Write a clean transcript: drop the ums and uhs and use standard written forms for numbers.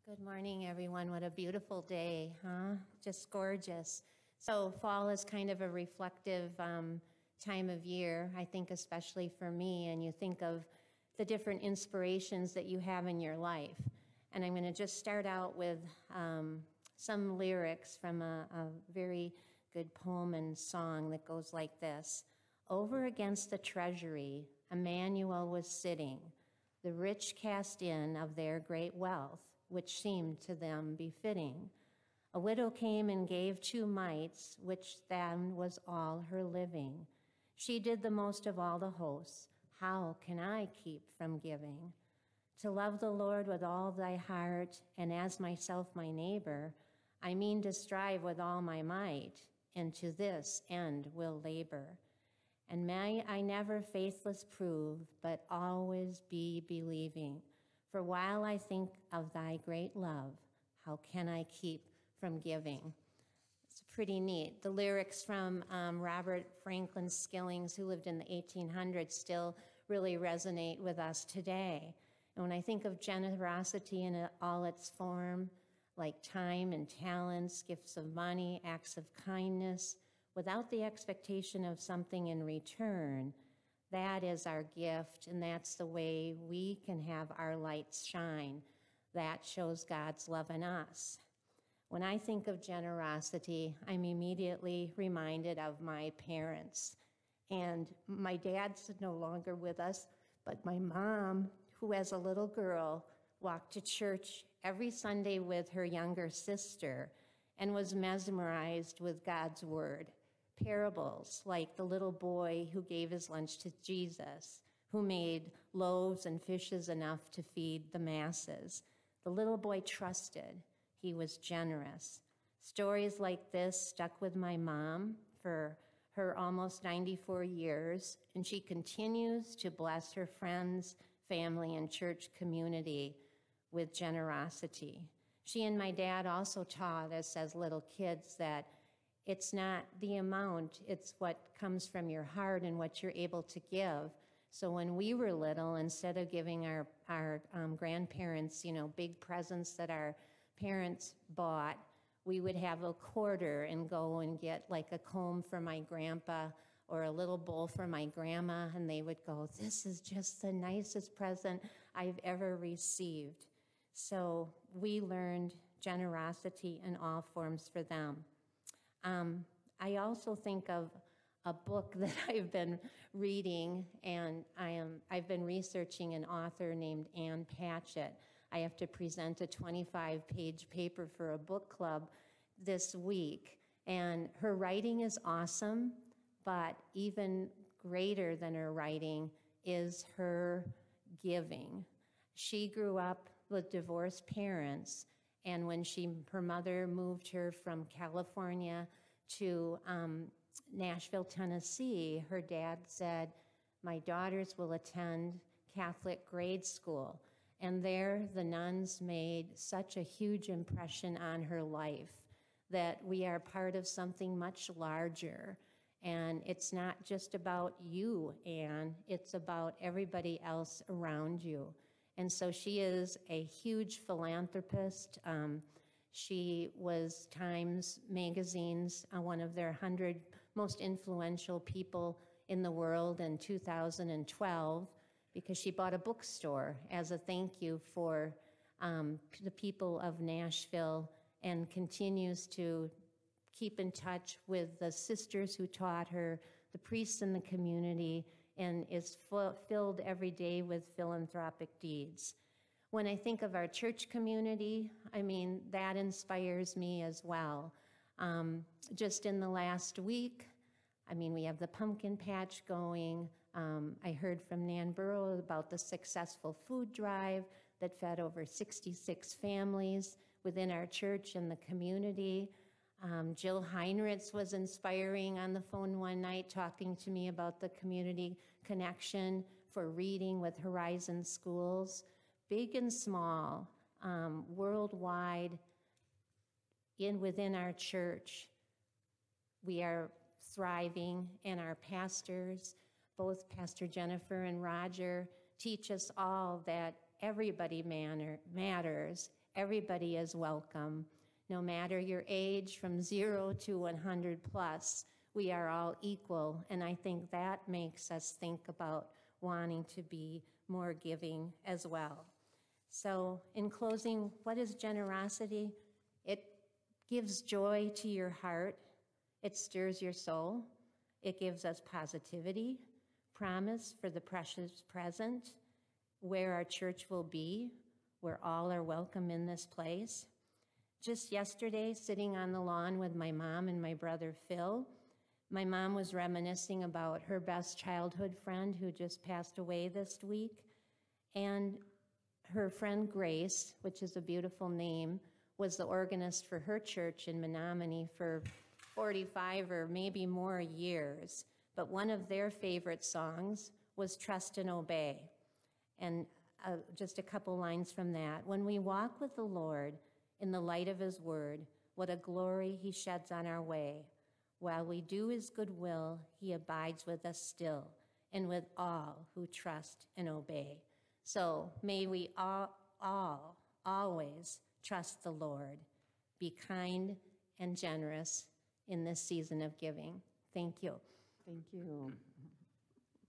Good morning, everyone. What a beautiful day, huh? Just gorgeous. So fall is kind of a reflective time of year, I think, especially for me, and you think of the different inspirations that you have in your life. And I'm going to just start out with some lyrics from a very good poem and song that goes like this. Over against the treasury, Emmanuel was sitting, the rich cast in of their great wealth, which seemed to them befitting. A widow came and gave 2 mites, which then was all her living. She did the most of all the hosts. How can I keep from giving? To love the Lord with all thy heart, and as myself my neighbor, I mean to strive with all my might, and to this end will labor. And may I never faithless prove, but always be believing. For while I think of thy great love, how can I keep from giving? It's pretty neat. The lyrics from Robert Franklin Skillings, who lived in the 1800s, still really resonate with us today. And when I think of generosity in all its form, like time and talents, gifts of money, acts of kindness, without the expectation of something in return, that is our gift, and that's the way we can have our lights shine. That shows God's love in us. When I think of generosity, I'm immediately reminded of my parents. And my dad's no longer with us, but my mom, who as a little girl walked to church every Sunday with her younger sister and was mesmerized with God's word. Parables like the little boy who gave his lunch to Jesus, who made loaves and fishes enough to feed the masses. The little boy trusted. He was generous. Stories like this stuck with my mom for her almost 94 years, and she continues to bless her friends, family, and church community with generosity. She and my dad also taught us as little kids that it's not the amount, it's what comes from your heart and what you're able to give. So when we were little, instead of giving our grandparents, big presents that our parents bought, we would have a quarter and go and get like a comb for my grandpa or a little bowl for my grandma, and they would go, "This is just the nicest present I've ever received." So we learned generosity in all forms for them. I also think of a book that I've been reading, and I've been researching an author named Ann Patchett. I have to present a 25-page paper for a book club this week, and her writing is awesome, but even greater than her writing is her giving. She grew up with divorced parents, and when her mother moved her from California to Nashville, Tennessee, her dad said, "My daughters will attend Catholic grade school." And there the nuns made such a huge impression on her life that we are part of something much larger. And it's not just about you, Anne, it's about everybody else around you. And so she is a huge philanthropist. She was Times Magazine's one of their 100 most influential people in the world in 2012 because she bought a bookstore as a thank you for the people of Nashville, and continues to keep in touch with the sisters who taught her, the priests in the community, and is filled every day with philanthropic deeds. When I think of our church community, that inspires me as well. Just in the last week, we have the pumpkin patch going. I heard from Nan Burrow about the successful food drive that fed over 66 families within our church and the community. Jill Heinrichs was inspiring on the phone one night, talking to me about the community connection for reading with Horizon Schools. Big and small, worldwide, within our church, we are thriving, and our pastors, both Pastor Jennifer and Roger, teach us all that everybody matters. Everybody is welcome. No matter your age, from 0 to 100 plus, we are all equal. And I think that makes us think about wanting to be more giving as well. So in closing, what is generosity? It gives joy to your heart. It stirs your soul. It gives us positivity, promise for the precious present, where our church will be, where all are welcome in this place. Just yesterday, sitting on the lawn with my mom and my brother Phil, my mom was reminiscing about her best childhood friend who just passed away this week. And her friend Grace, which is a beautiful name, was the organist for her church in Menominee for 45 or maybe more years. But one of their favorite songs was Trust and Obey. And just a couple lines from that. When we walk with the Lord in the light of his word, what a glory he sheds on our way. While we do his good will, he abides with us still, and with all who trust and obey. So may we all always trust the Lord, be kind and generous in this season of giving. Thank you. Thank you.